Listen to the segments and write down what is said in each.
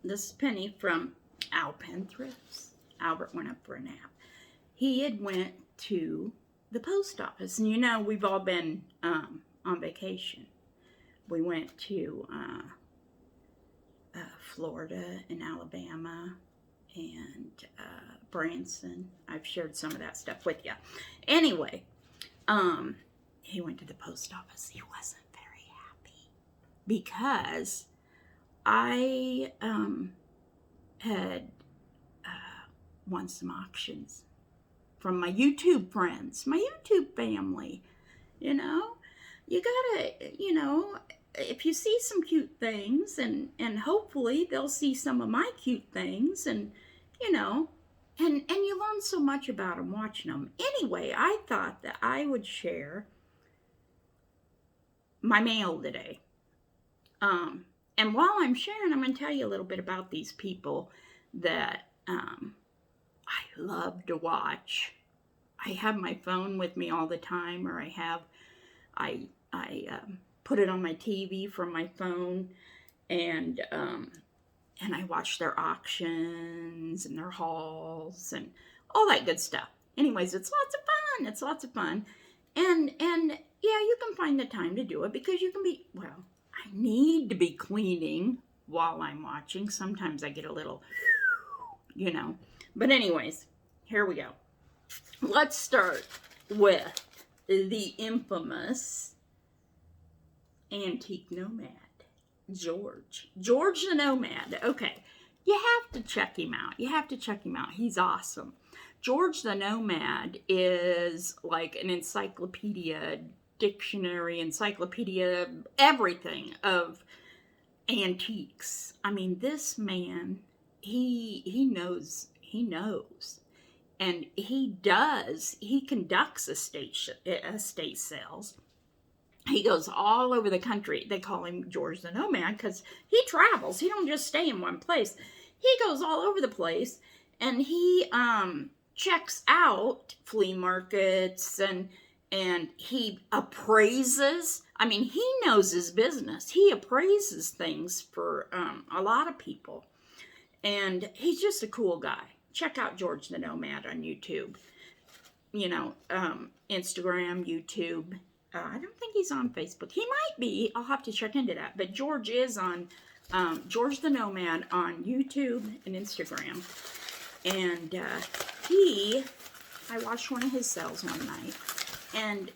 this is Penny from Alpen Thrifts. Albert went up for a nap. He had went to the post office, and you know we've all been on vacation. We went to Florida and Alabama and Branson. I've shared some of that stuff with you. Anyway, he went to the post office. He wasn't very happy because I had won some auctions from my YouTube friends, my YouTube family. You know, you gotta, if you see some cute things, and hopefully they'll see some of my cute things, and and you learn so much about them watching them. Anyway, I thought that I would share my mail today. And while I'm sharing, I'm going to tell you a little bit about these people that I love to watch. I have my phone with me all the time, or I put it on my TV from my phone, and I watch their auctions and their hauls and all that good stuff. Anyways, it's lots of fun. It's lots of fun. And yeah, you can find the time to do it because you can be, well, I need to be cleaning while I'm watching. Sometimes I get a little, But anyways, here we go. Let's start with the infamous antique nomad, George. George the Nomad. Okay, you have to check him out. He's awesome. George the Nomad is like an encyclopedia, dictionary, encyclopedia, everything of antiques. I mean, this man, he knows. And he conducts estate sales. He goes all over the country. They call him George the Nomad because he travels. He don't just stay in one place. He goes all over the place, and he checks out flea markets, and he appraises. I mean, he knows his business. He appraises things for a lot of people, and he's just a cool guy. Check out George the Nomad on YouTube. Instagram, YouTube. I don't think he's on Facebook. He might be. I'll have to check into that. But George is on George the Nomad on YouTube and Instagram. And I watched one of his sales one night. And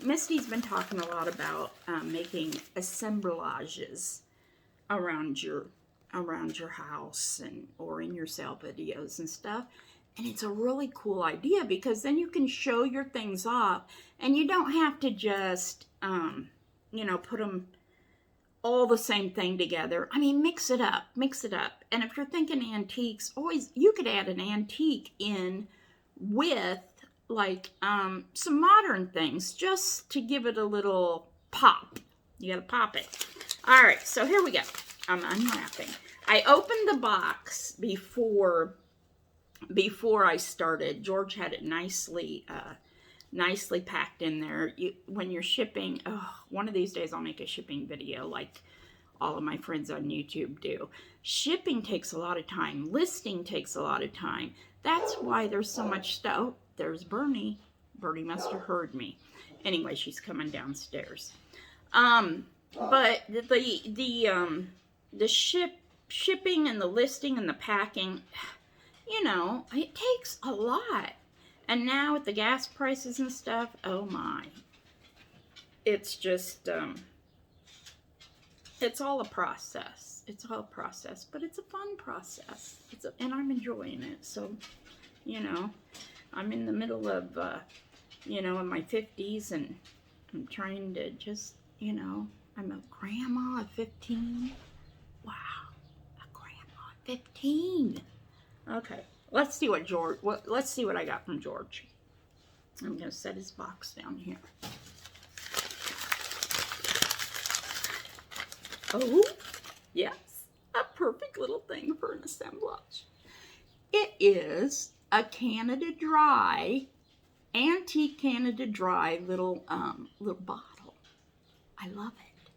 Misty's been talking a lot about making assemblages around your house or in your sale videos and stuff. And it's a really cool idea because then you can show your things off, and you don't have to just put them all the same thing together. I mean, mix it up. And if you're thinking antiques, you could add an antique in with like some modern things just to give it a little pop. You gotta pop it. All right, so here we go. I'm unwrapping. I opened the box before I started. George had it nicely packed in there. When you're shipping, one of these days I'll make a shipping video like all of my friends on YouTube do. Shipping takes a lot of time. Listing takes a lot of time. That's why there's so much stuff. Oh, there's Bernie. Bernie must have heard me. Anyway, she's coming downstairs. But the shipping and the listing and the packing, it takes a lot. And now with the gas prices and stuff, oh my. It's just, it's all a process. But it's a fun process. And I'm enjoying it. So, I'm in the middle of, in my 50s, and I'm trying to just, I'm a grandma at 15. Wow, a grandma at 15. Okay, let's see what I got from George. I'm gonna set his box down here. Oh, yes, a perfect little thing for an assemblage. It is a Canada Dry, antique Canada Dry little bottle. I love it.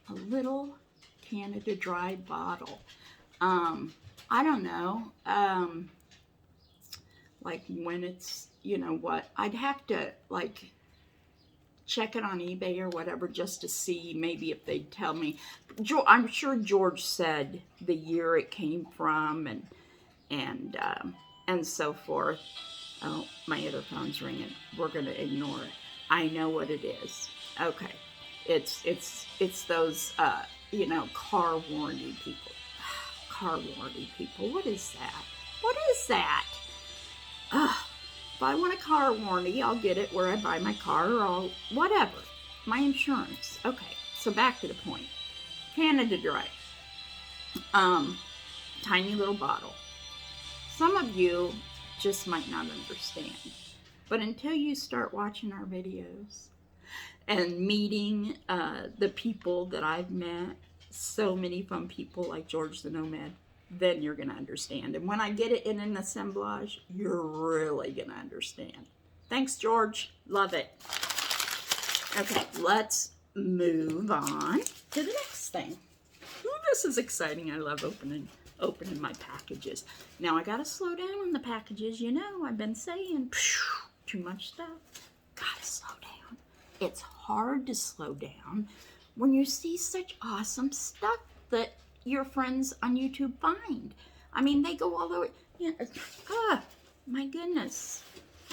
A little Canada Dry bottle. I don't know. Like when it's, you know what, I'd have to like check it on eBay or whatever just to see maybe if they'd tell me. I'm sure George said the year it came from and so forth. Oh, my other phone's ringing. We're gonna ignore it. I know what it is. Okay, it's those you know, car warranty people. Car warranty people. What is that? What is that? If I want a car warranty, I'll get it where I buy my car or I'll, whatever. My insurance. Okay, so back to the point. Canada Dry. Tiny little bottle. Some of you just might not understand. But until you start watching our videos and meeting the people that I've met, so many fun people like George the Nomad, then you're going to understand. And when I get it in an assemblage, you're really going to understand. Thanks, George. Love it. Okay, let's move on to the next thing. Ooh, this is exciting. I love opening my packages. Now, I got to slow down on the packages. You know, I've been saying, too much stuff. Got to slow down. It's hard to slow down when you see such awesome stuff that your friends on YouTube find. I mean, they go all the way. Yeah, my goodness.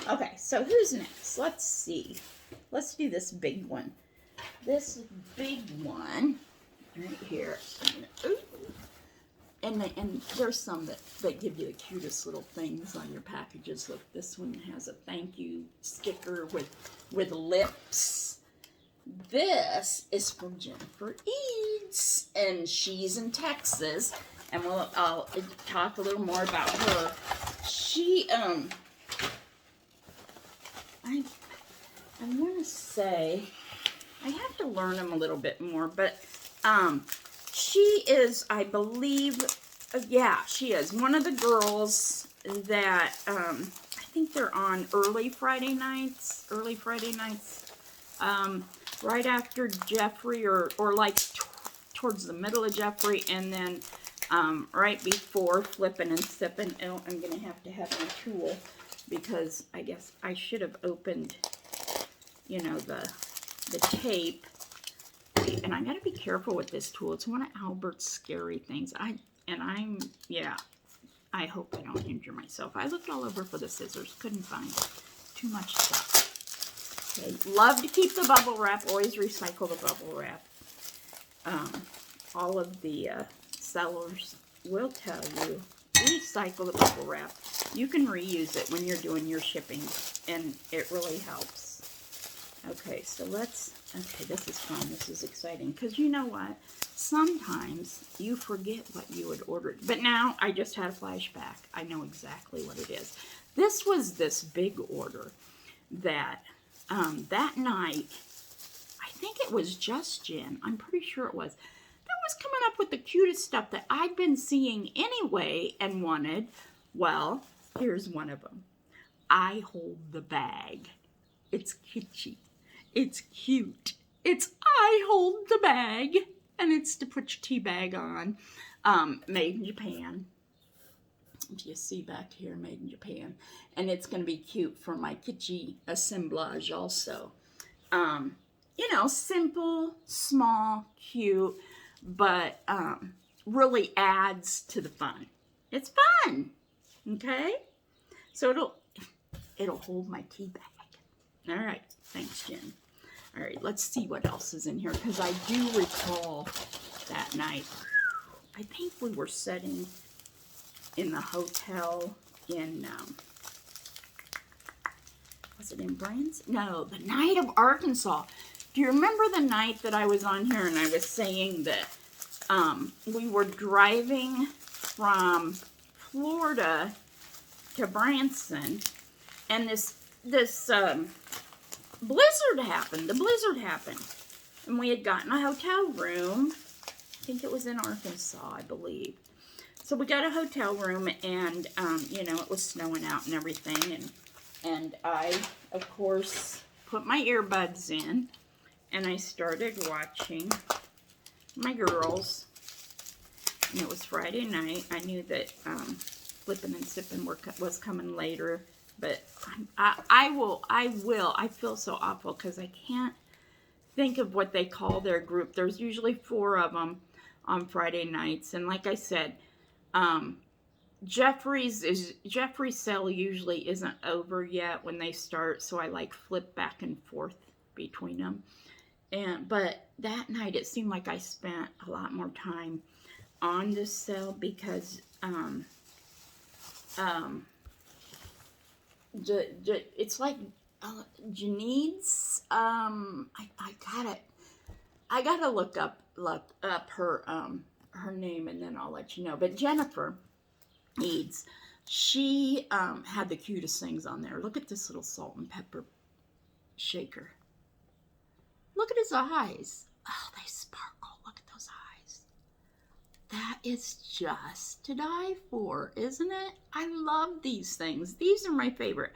Okay, so who's next? Let's see. Let's do this big one. This big one right here. Ooh. And there's some that give you the cutest little things on your packages. Look, this one has a thank you sticker with lips. This is from Jennifer Eads, and she's in Texas, and I'll talk a little more about her. She, I want to say, I have to learn them a little bit more, but, she is, I believe, yeah, she is one of the girls that, I think they're on early Friday nights, right after Jeffrey, or like towards the middle of Jeffrey, and then right before Flippin' and Sippin'. Oh, I'm going to have my tool, because I guess I should have opened, you know, the tape. And I got to be careful with this tool. It's one of Albert's scary things. I hope I don't injure myself. I looked all over for the scissors. Couldn't find it. Too much stuff. Okay. Love to keep the bubble wrap. Always recycle the bubble wrap. All of the sellers will tell you, recycle the bubble wrap. You can reuse it when you're doing your shipping, and it really helps. Okay, so okay, this is fun. This is exciting. Because you know what? Sometimes you forget what you had ordered. But now I just had a flashback. I know exactly what it is. This was this big order that that night, I think it was just Jen. I'm pretty sure it was. That was coming up with the cutest stuff that I'd been seeing anyway and wanted. Well, here's one of them. I hold the bag. It's kitschy. It's cute. It's I hold the bag. And it's to put your tea bag on. Made in Japan. Do you see back here? Made in Japan. And it's going to be cute for my kitschy assemblage also. You know, simple, small, cute, but really adds to the fun. It's fun. Okay? So it'll hold my tea bag. All right. Thanks, Jen. All right, let's see what else is in here, because I do recall that night. I think we were sitting in the hotel in, was it in Branson? No, the night of Arkansas. Do you remember the night that I was on here and I was saying that we were driving from Florida to Branson, and this blizzard happened. The blizzard happened. And we had gotten a hotel room. I think it was in Arkansas, I believe. So we got a hotel room, and, you know, it was snowing out and everything. And I, of course, put my earbuds in, and I started watching my girls. and it was Friday night. I knew that Flippin' and Sippin' was coming later, but I will. I feel so awful because I can't think of what they call their group. There's usually 4 of them on Friday nights, and like I said, Jeffrey's sale usually isn't over yet when they start, so I like flip back and forth between them. But that night it seemed like I spent a lot more time on this sale because it's like Janine's. I gotta look up her name, and then I'll let you know. But Jennifer Eads, she had the cutest things on there. Look at this little salt and pepper shaker. Look at his eyes. Oh, they sparkle. Look at those eyes. That is just to die for, isn't it? I love these things. These are my favorite.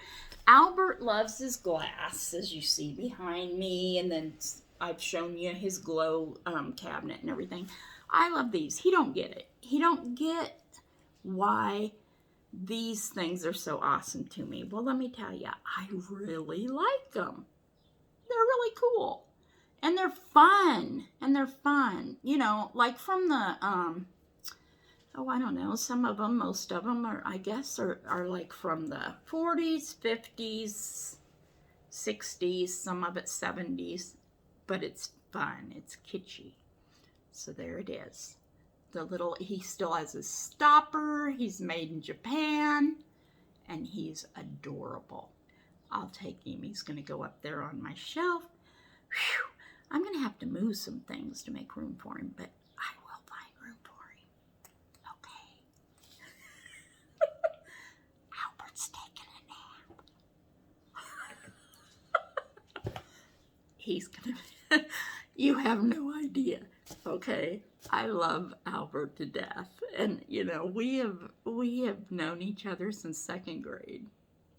Albert loves his glass, as you see behind me, and then I've shown you his glow cabinet and everything. I love these. He don't get it. He don't get why these things are so awesome to me. Well, let me tell you, I really like them. They're really cool. And they're fun. You know, like from the, oh, I don't know, some of them, most of them are, I guess, are like from the 40s, 50s, 60s, some of it 70s. But it's fun. It's kitschy. So there it is. The little, he still has his stopper. He's made in Japan. And he's adorable. I'll take him. He's going to go up there on my shelf. Whew. I'm going to have to move some things to make room for him, but I will find room for him. Okay. Albert's taking a nap. He's going to... You have no idea. Okay. I love Albert to death. And, you know, we have known each other since 2nd grade,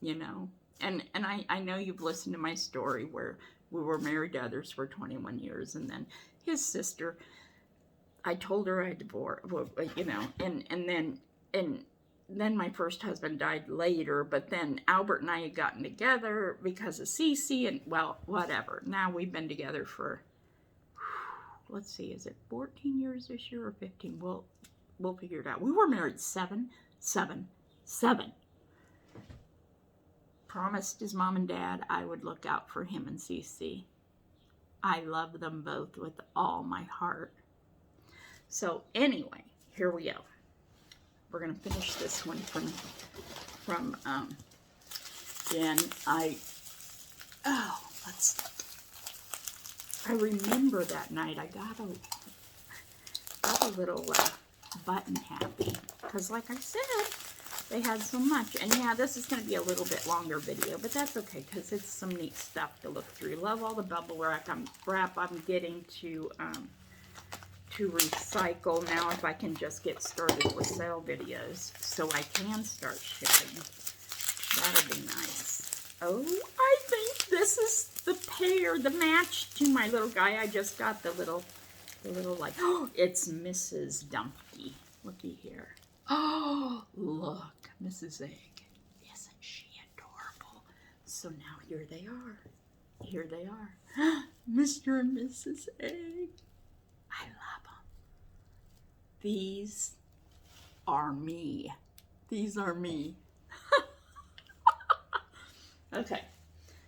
you know. And I know you've listened to my story where we were married to others for 21 years. And then his sister, I told her I divorced, you know, and then my first husband died later. But then Albert and I had gotten together because of Cece and, well, whatever. Now we've been together for, let's see, is it 14 years this year or 15? We'll figure it out. We were married 7. Promised his mom and dad I would look out for him and Cece. I love them both with all my heart. So anyway, here we go. We're gonna finish this one from Jen. Let's look. I remember that night I got a little button happy because, like I said, they had so much. And yeah, this is going to be a little bit longer video, but that's okay because it's some neat stuff to look through. Love all the bubble wrap I'm getting to recycle now. If I can just get started with sale videos, so I can start shipping, that'll be nice. Oh, I think this is the match to my little guy. I just got the little like, oh, it's Mrs. Dumpty. Looky here. Oh, look, Mrs. Egg. Isn't she adorable? So now here they are. Here they are. Mr. and Mrs. Egg. I love them. These are me. These are me. Okay.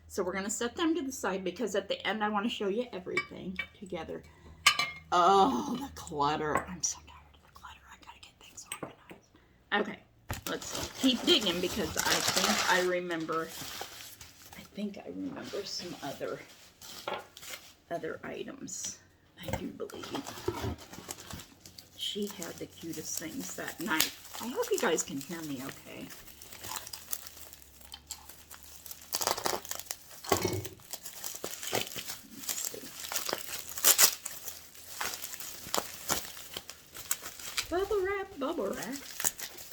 So we're going to set them to the side because at the end I want to show you everything together. Oh, the clutter. I'm so tired of the clutter. I got to get things organized. Okay, let's keep digging because I think I remember some other items. I do believe. She had the cutest things that night. I hope you guys can hear me okay.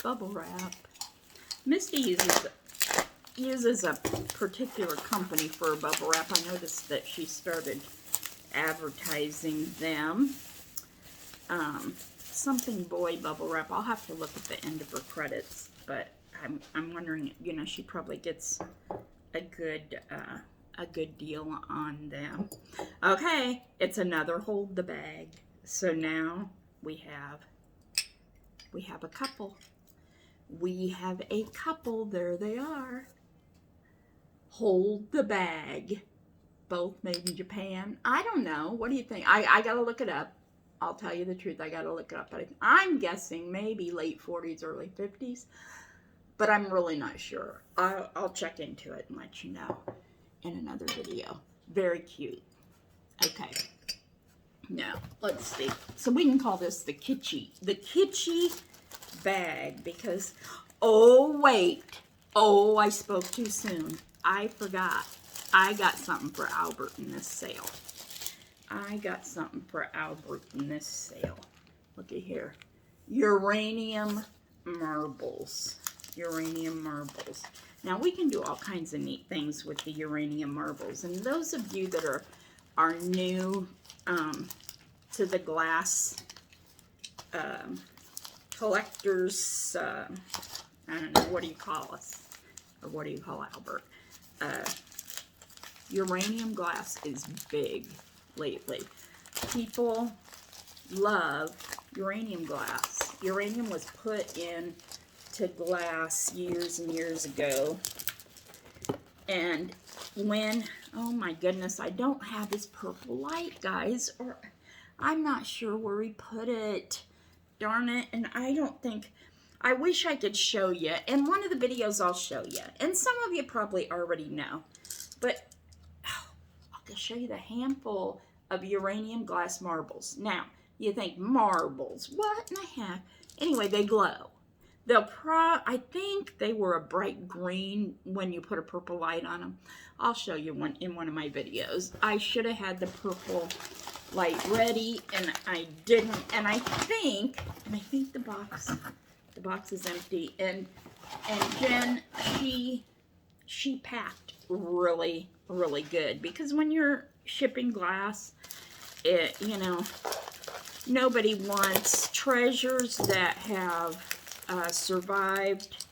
Bubble wrap. Misty uses a particular company for bubble wrap. I noticed that she started advertising them. something boy bubble wrap. I'll have to look at the end of her credits, but I'm wondering, you know, she probably gets a good deal on them. Okay, it's another hold the bag. So now we have a couple. We have a couple. There they are. Hold the bag. Both made in Japan. I don't know. What do you think? I gotta look it up. I'll tell you the truth. I gotta look it up. But I'm guessing maybe late 40s, early 50s. But I'm really not sure. I'll check into it and let you know in another video. Very cute. Okay. Now, let's see. So we can call this the kitschy bag because, oh, wait. Oh, I spoke too soon. I forgot. I got something for Albert in this sale. Look at here. Uranium marbles. Now, we can do all kinds of neat things with the uranium marbles. And those of you that are new to the glass collectors, I don't know, what do you call us? Or what do you call Albert? Uranium glass is big lately. People love uranium glass. Uranium was put into glass years and years ago. And when, oh my goodness, I don't have this purple light, guys, or I'm not sure where we put it. Darn it. And I wish I could show you. In one of the videos, I'll show you. And some of you probably already know. But I'll show you the handful of uranium glass marbles. Now, you think marbles. What in the heck? Anyway, they glow. I think they were a bright green when you put a purple light on them. I'll show you one in one of my videos. I should have had the purple light ready, and I didn't. And I think the box is empty. And Jen, she packed really, really good, because when you're shipping glass, you know, nobody wants treasures that have survived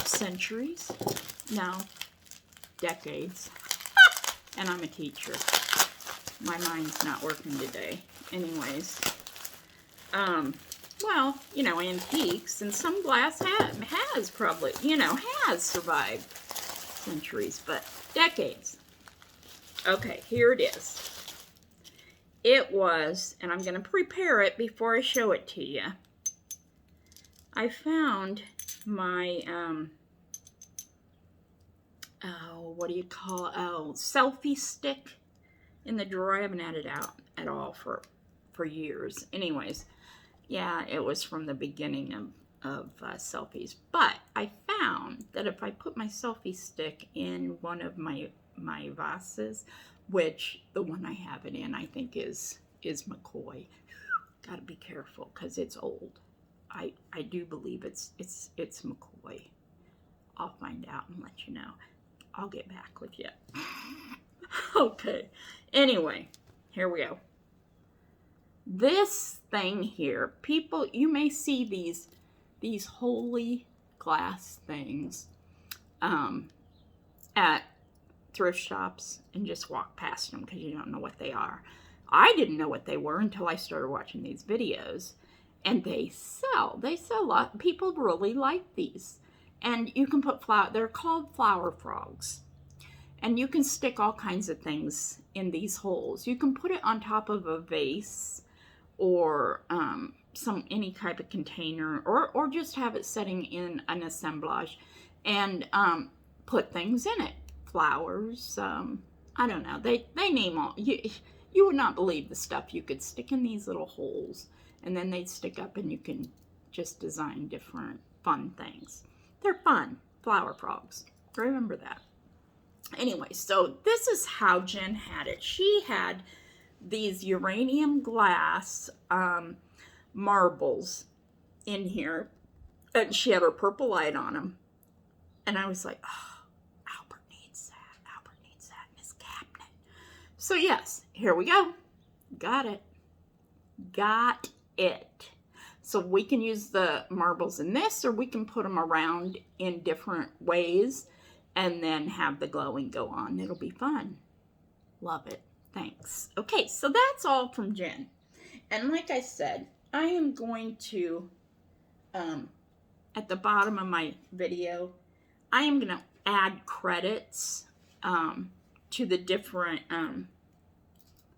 centuries, no, decades. And I'm a teacher. My mind's not working today. Anyways, well, you know, antiques, and some glass has probably, you know, has survived centuries, but decades. Okay, here it is. It was, and I'm going to prepare it before I show it to you. I found my, what do you call it? Oh, selfie stick in the drawer. I haven't had it out at all for years. Anyways, yeah, it was from the beginning of selfies. But I found that if I put my selfie stick in one of my vases, which the one I have it in, I think is McCoy. Gotta be careful because it's old. I do believe it's McCoy. I'll find out and let you know. I'll get back with you. Okay. Anyway, here we go. This thing here, people, you may see these holy glass things at thrift shops and just walk past them because you don't know what they are. I didn't know what they were until I started watching these videos, and they sell a lot. People really like these, and you can put they're called flower frogs, and you can stick all kinds of things in these holes. You can put it on top of a vase or any type of container, or just have it sitting in an assemblage and put things in it. Flowers, I don't know. They name all. You would not believe the stuff you could stick in these little holes, and then they'd stick up, and you can just design different fun things. They're fun. Flower frogs. Remember that. Anyway, so this is how Jen had it. She had these uranium glass marbles in here, and she had her purple light on them, and I was like, oh, Albert needs that in his cabinet. So yes, here we go. Got it. Got it. So we can use the marbles in this, or we can put them around in different ways and then have the glowing go on. It'll be fun. Love it. Thanks. Okay, so that's all from Jen. And like I said, I am going to, at the bottom of my video, I am going to add credits to the different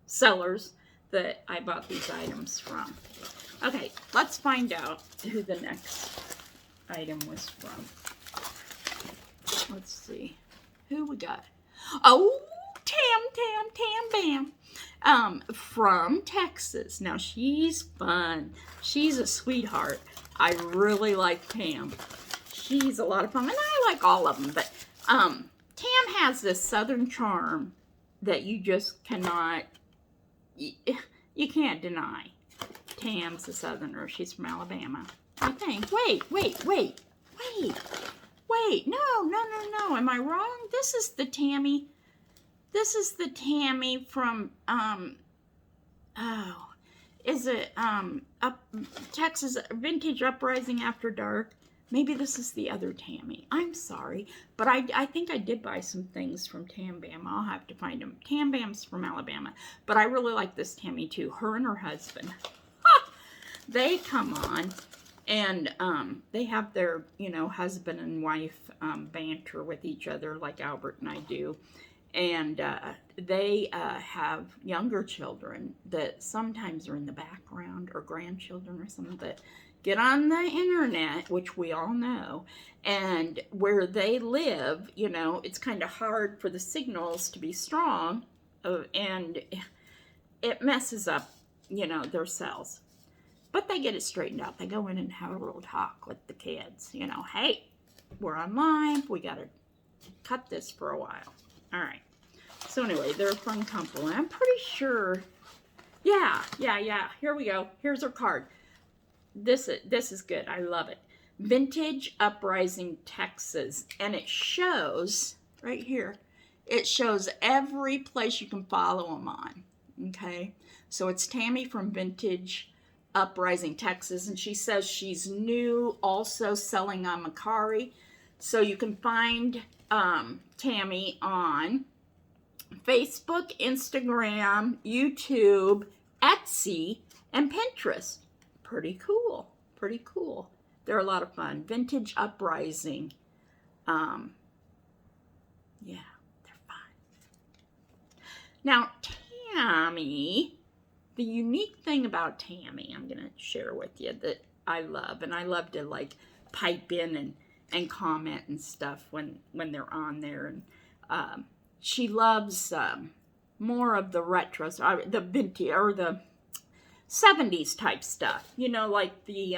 sellers that I bought these items from. Okay, let's find out who the next item was from. Let's see. Who we got? Oh, Tam Bam. From Texas. Now, she's fun. She's a sweetheart. I really like Tam. She's a lot of fun. And I like all of them. But Tam has this southern charm that you just cannot... You can't deny. Tam's a southerner. She's from Alabama, I think. Wait. No. Am I wrong? This is the Tammy. This is the Tammy from, is it, Texas Vintage Uprising After Dark? Maybe this is the other Tammy. I'm sorry, but I think I did buy some things from Tam Bam. I'll have to find them. Tam Bam's from Alabama, but I really like this Tammy too. Her and her husband. They come on, and they have their, husband and wife banter with each other like Albert and I do. And they have younger children that sometimes are in the background, or grandchildren or something, that get on the internet, which we all know, and where they live, it's kind of hard for the signals to be strong, and it messes up, their cells. But they get it straightened out. They go in and have a little talk with the kids, hey, we're on live, we got to cut this for a while. All right. So anyway, they're a fun couple. And I'm pretty sure, yeah. Here we go. Here's her card. This is good. I love it. Vintage Uprising, Texas. And it shows, right here, it shows every place you can follow them on. Okay? So it's Tammy from Vintage Uprising, Texas. And she says she's new, also selling on Mercari. So you can find Tammy on Facebook, Instagram, YouTube, Etsy, and Pinterest. Pretty cool. They're a lot of fun. Vintage Uprising. Yeah, they're fun. Now, Tammy, the unique thing about Tammy, I'm going to share with you that I love, and I love to like pipe in and comment and stuff when they're on there. And she loves more of the retros, the vintage, or the 70s type stuff. Like the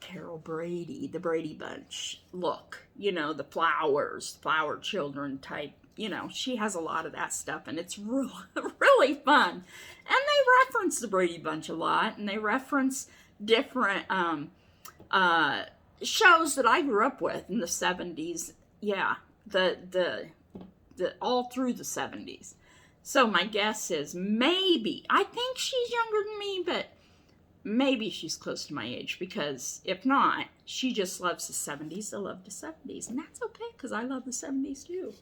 Carol Brady, the Brady Bunch look. The flower children type. She has a lot of that stuff, and it's really fun. And they reference the Brady Bunch a lot, and they reference different shows that I grew up with in the 70s. Yeah, the all through the 70s. So my guess is maybe, I think she's younger than me, but maybe she's close to my age, because if not, she just loves the 70s. I love the 70s, and that's okay, because I love the 70s too.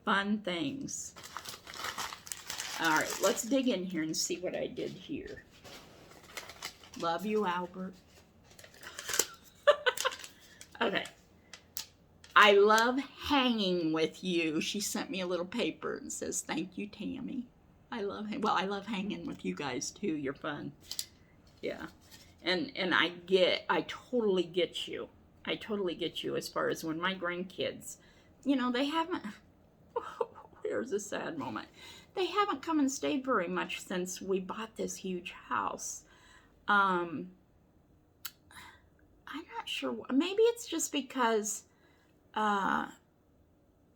Fun things. All right, let's dig in here and see what I did here. Love you, Albert. Okay. I love hanging with you. She sent me a little paper and says, thank you, Tammy. I love hanging with you guys too. You're fun. Yeah. And I totally get you. I totally get you as far as when my grandkids, they haven't, here's a sad moment. They haven't come and stayed very much since we bought this huge house. I'm not sure. Maybe it's just because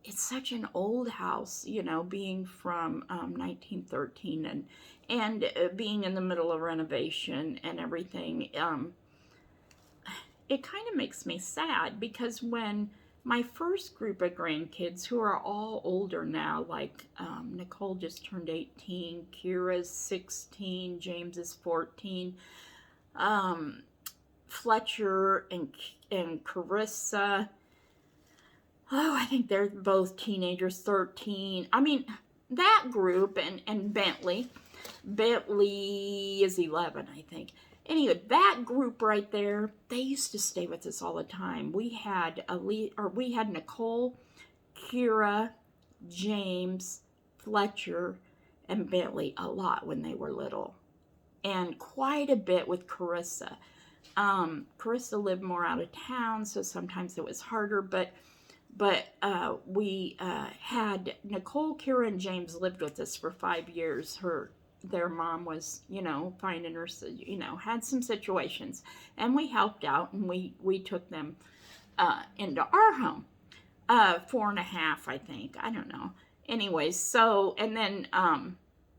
it's such an old house, being from 1913 and being in the middle of renovation and everything. It kind of makes me sad, because when my first group of grandkids, who are all older now, like Nicole just turned 18, Kira's 16, James is 14, Fletcher and Carissa, oh, I think they're both teenagers, 13. I mean, that group, and Bentley is 11, I think. Anyway, that group right there, they used to stay with us all the time. We had Nicole, Kira, James, Fletcher, and Bentley a lot when they were little, and quite a bit with Carissa. Carissa lived more out of town, so sometimes it was harder, but we had Nicole, Kira, and James lived with us for 5 years. Their mom was, finding her, had some situations, and we helped out, and we took them into our home. 4.5, I think. I don't know. Anyways, so, and then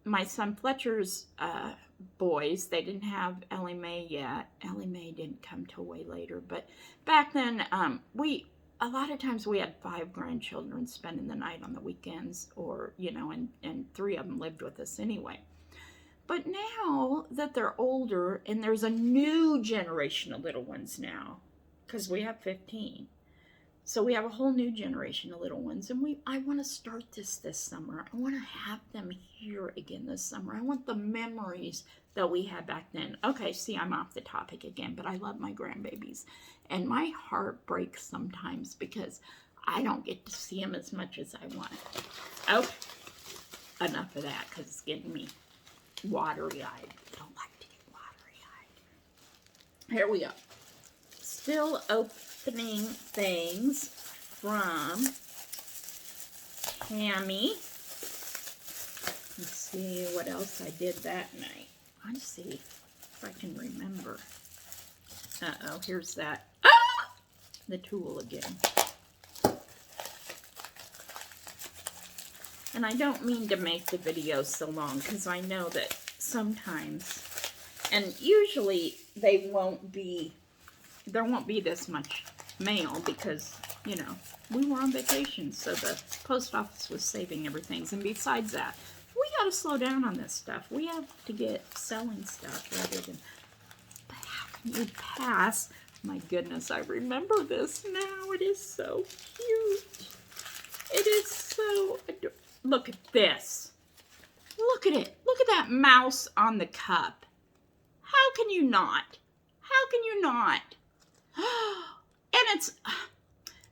my son Fletcher's boys, they didn't have Ellie Mae yet. Ellie Mae didn't come till way later, but back then, a lot of times we had 5 grandchildren spending the night on the weekends, or, and 3 of them lived with us anyway. But now that they're older, and there's a new generation of little ones now, because we have 15. So we have a whole new generation of little ones, and I want to start this summer. I want to have them here again this summer. I want the memories that we had back then. Okay, see, I'm off the topic again, but I love my grandbabies. And my heart breaks sometimes because I don't get to see them as much as I want. Okay, enough of that, because it's getting me watery-eyed. I don't like to get watery-eyed. Here we go. Still opening things from Tammy. Let's see what else I did that night. Let's see if I can remember. Uh-oh, here's that. Ah! The tool again. And I don't mean to make the video so long, because I know that sometimes, and usually there won't be this much mail, because, we were on vacation, so the post office was saving everything. And besides that, we got to slow down on this stuff. We have to get selling stuff rather than, but how can you pass? My goodness, I remember this now. It is so cute. It is so adorable. Look at this. Look at it. Look at that mouse on the cup. How can you not? How can you not? And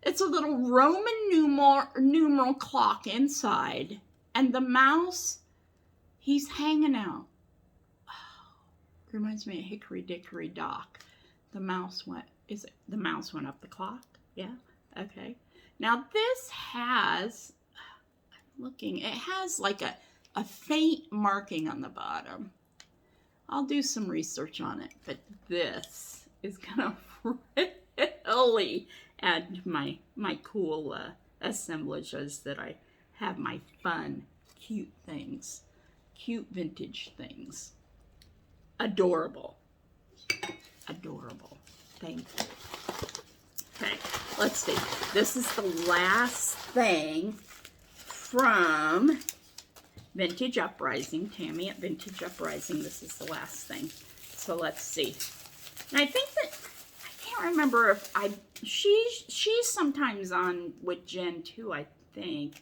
it's a little Roman numeral clock inside. And the mouse, he's hanging out. Reminds me of Hickory Dickory Dock. The mouse went up the clock? Yeah? Okay. Now this has, it has like a faint marking on the bottom. I'll do some research on it, but this is gonna really add to my cool assemblages that I have my fun, cute things, cute vintage things. Adorable. Adorable. Thank you. Okay, let's see. This is the last thing from Vintage Uprising. Tammy at Vintage Uprising. This is the last thing. So let's see. And I think that, I can't remember if she's sometimes on with Jen too, I think.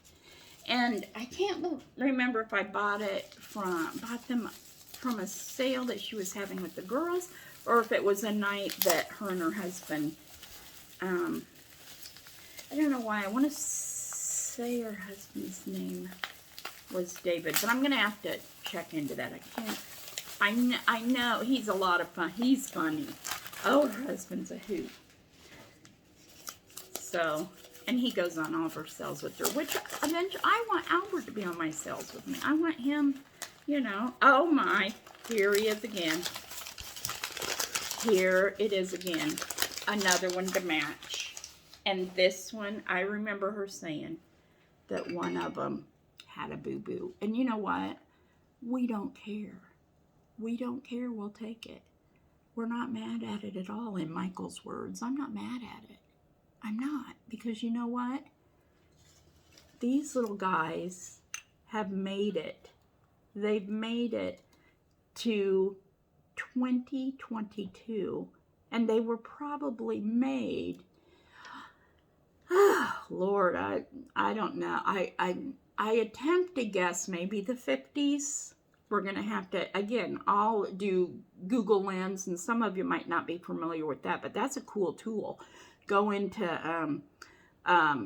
And I can't remember if I bought them from a sale that she was having with the girls, or if it was a night that her and her husband, I don't know why, I want to say her husband's name was David, but I'm going to have to check into that. I know he's a lot of fun. He's funny. Oh, her husband's a hoot. So, and he goes on all of her sales with her, which eventually I want Albert to be on my sales with me. I want him, oh my, here he is again. Here it is again. Another one to match. And this one, I remember her saying that one of them had a boo-boo. And you know what? We don't care. We don't care. We'll take it. We're not mad at it at all, in Michael's words. I'm not mad at it. I'm not, because you know what? These little guys have made it. They've made it to 2022, and they were probably made, oh, Lord, I don't know. I attempt to guess maybe the 50s. We're going to have to, again, I'll do Google Lens, and some of you might not be familiar with that, but that's a cool tool. Go into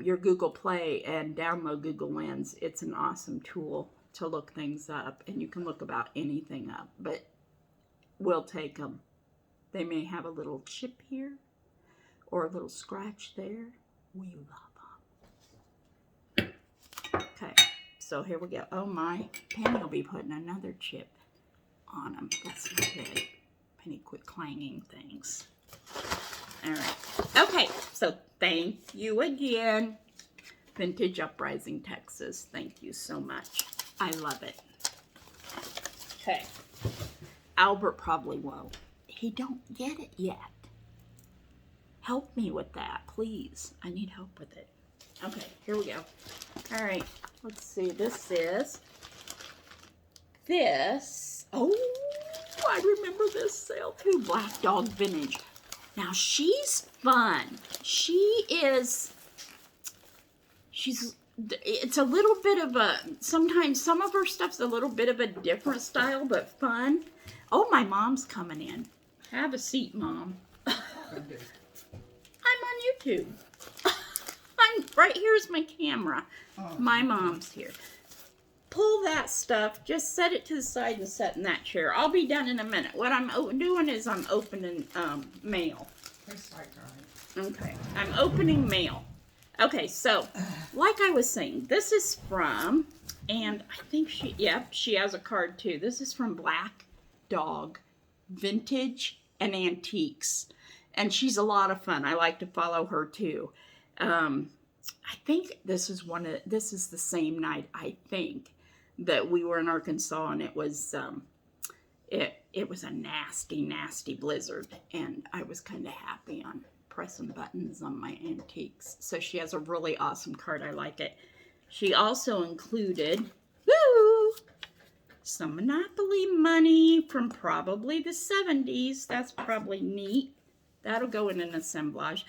your Google Play and download Google Lens. It's an awesome tool to look things up, and you can look about anything up, but we'll take them. They may have a little chip here or a little scratch there. We love them. Okay, so here we go. Oh my, Penny will be putting another chip on them. That's not good. Penny, quit clanging things. All right. Okay, so thank you again. Vintage Uprising, Texas. Thank you so much. I love it. Okay. Albert probably won't. He don't get it yet. Help me with that, please. I need help with it. Okay, here we go. All right, let's see. Oh, I remember this sale too. Black Dog Vintage. Now, she's fun. It's a little bit of a, sometimes some of her stuff's a little bit of a different style, but fun. Oh, my mom's coming in. Have a seat, Mom. I'm on YouTube. Right here's my camera. My mom's here. Pull that stuff. Just set it to the side and set in that chair. I'll be done in a minute. What I'm doing is I'm opening mail. Okay, I'm opening mail. Okay, so like I was saying, this is from, and I think she has a card too. This is from Black Dog Vintage and Antiques, and she's a lot of fun. I like to follow her too. I think this is the same night, I think, that we were in Arkansas, and it was it was a nasty blizzard, and I was kind of happy on pressing buttons on my antiques. So she has a really awesome card. I like it. She also included some Monopoly money from probably the 70s. That's probably neat. That'll go in an assemblage.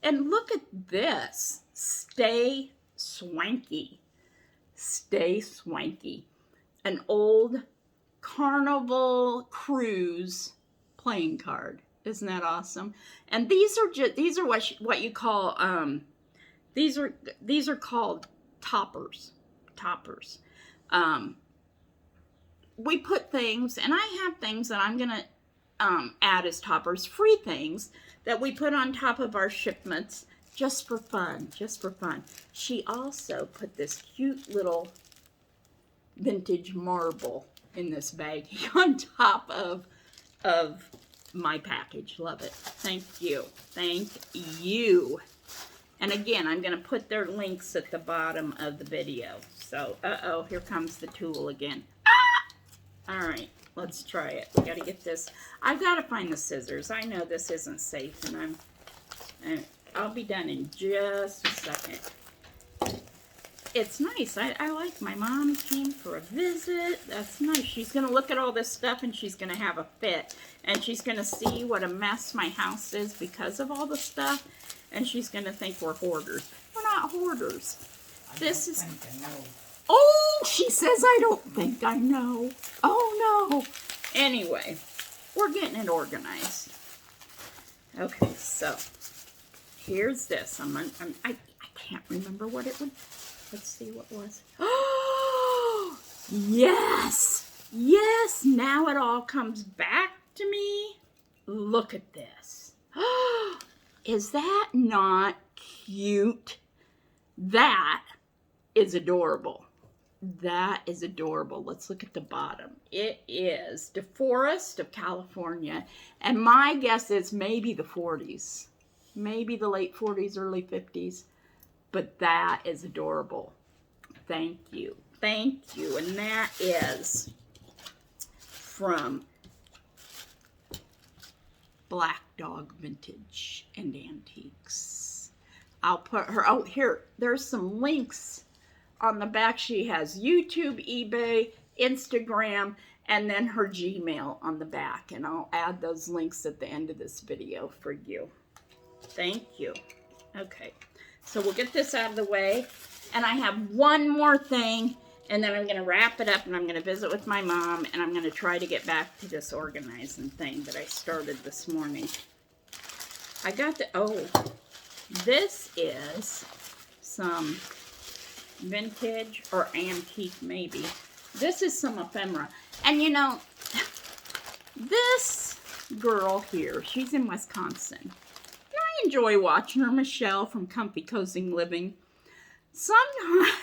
And look at this. Stay Swanky. Stay Swanky. An old Carnival Cruise playing card. Isn't that awesome? And these are what you call these are called toppers. We put things, and I have things that I'm gonna add as toppers, free things that we put on top of our shipments just for fun. She also put this cute little vintage marble in this bag on top of my package. Love it. Thank you. And again, I'm going to put their links at the bottom of the video. So, here comes the tool again. All right, let's try it. We got to get this. I've got to find the scissors. I know this isn't safe, and I'll be done in just a second. It's nice. I like my mom came for a visit. That's nice. She's going to look at all this stuff, and she's going to have a fit. And she's going to see what a mess my house is because of all the stuff. And she's going to think we're hoarders. We're not hoarders. Oh, she says I don't think I know. Oh, no. Anyway, we're getting it organized. Okay, so here's this. I can't remember what it would. Let's see what was. Oh, yes. Yes, now it all comes back to me. Look at this. Oh, is that not cute? That is adorable. That is adorable. Let's look at the bottom. It is DeForest of California. And my guess is maybe the 40s. Maybe the late 40s, early 50s. But that is adorable. Thank you. Thank you. And that is from Black Dog Vintage and Antiques. I'll put her, oh, here, there's some links on the back. She has YouTube, eBay, Instagram, and then her Gmail on the back. And I'll add those links at the end of this video for you. Thank you. Okay, so we'll get this out of the way. And I have one more thing, and then I'm going to wrap it up, and I'm going to visit with my mom, and I'm going to try to get back to this organizing thing that I started this morning. I got the, oh, this is some vintage or antique maybe. This is some ephemera. And you know, this girl here, she's in Wisconsin. And I enjoy watching her, Michelle from Comfy Cozy Living. Sometimes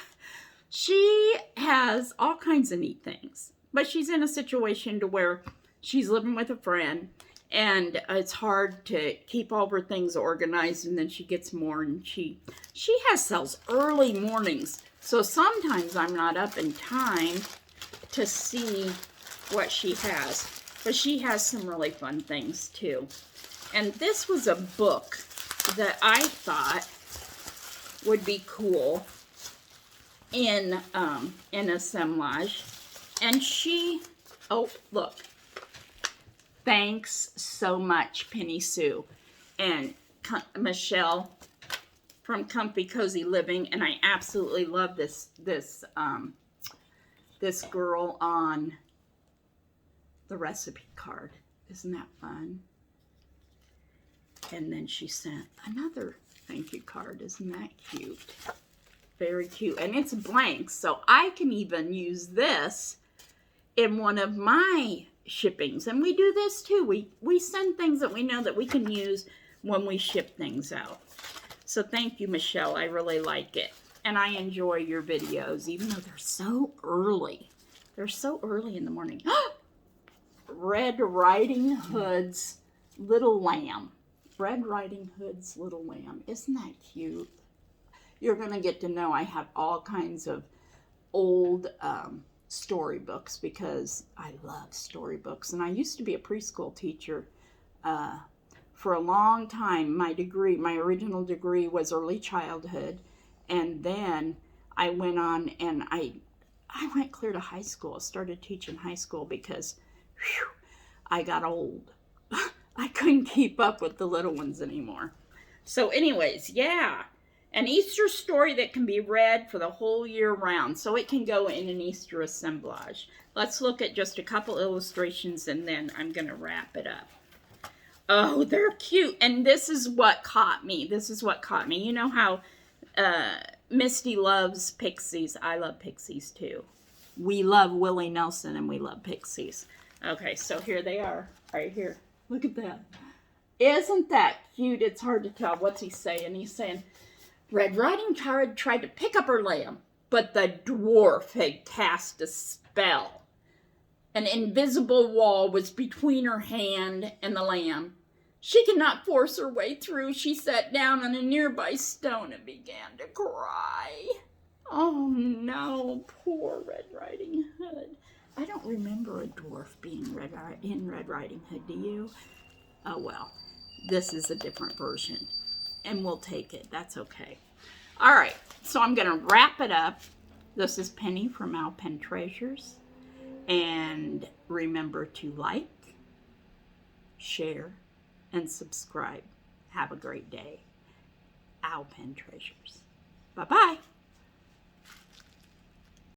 she has all kinds of neat things. But she's in a situation to where she's living with a friend. And it's hard to keep all her things organized, and then she gets more, and she has sales early mornings. So sometimes I'm not up in time to see what she has. But she has some really fun things too. And this was a book that I thought would be cool in assemblage. And she, oh, look. Thanks so much, Penny Sue and Michelle from Comfy Cozy Living, and I absolutely love this girl on the recipe card. Isn't that fun? And then she sent another thank you card. Isn't that cute? Very cute, and it's blank, so I can even use this in one of my shippings. And we do this too. We send things that we know that we can use when we ship things out. So thank you, Michelle. I really like it. And I enjoy your videos, even though they're so early. They're so early in the morning. Red Riding Hood's Little Lamb. Red Riding Hood's Little Lamb. Isn't that cute? You're going to get to know I have all kinds of old storybooks because I love storybooks. And I used to be a preschool teacher for a long time. My original degree was early childhood, and then I went on and I went clear to high school. I started teaching high school because I got old. I couldn't keep up with the little ones anymore. So anyways, yeah. An Easter story that can be read for the whole year round, so it can go in an Easter assemblage. Let's look at just a couple illustrations, and then I'm going to wrap it up. Oh, they're cute, and this is what caught me. This is what caught me. You know how Misty loves pixies. I love pixies, too. We love Willie Nelson, and we love pixies. Okay, so here they are, right here. Look at that. Isn't that cute? It's hard to tell. What's he saying? He's saying, Red Riding Hood tried to pick up her lamb, but the dwarf had cast a spell. An invisible wall was between her hand and the lamb. She could not force her way through. She sat down on a nearby stone and began to cry. Oh no, poor Red Riding Hood. I don't remember a dwarf being in Red Riding Hood, do you? Oh well, this is a different version. And we'll take it. That's okay. All right. So I'm going to wrap it up. This is Penny from Alpen Treasures. And remember to like, share, and subscribe. Have a great day. Alpen Treasures. Bye-bye.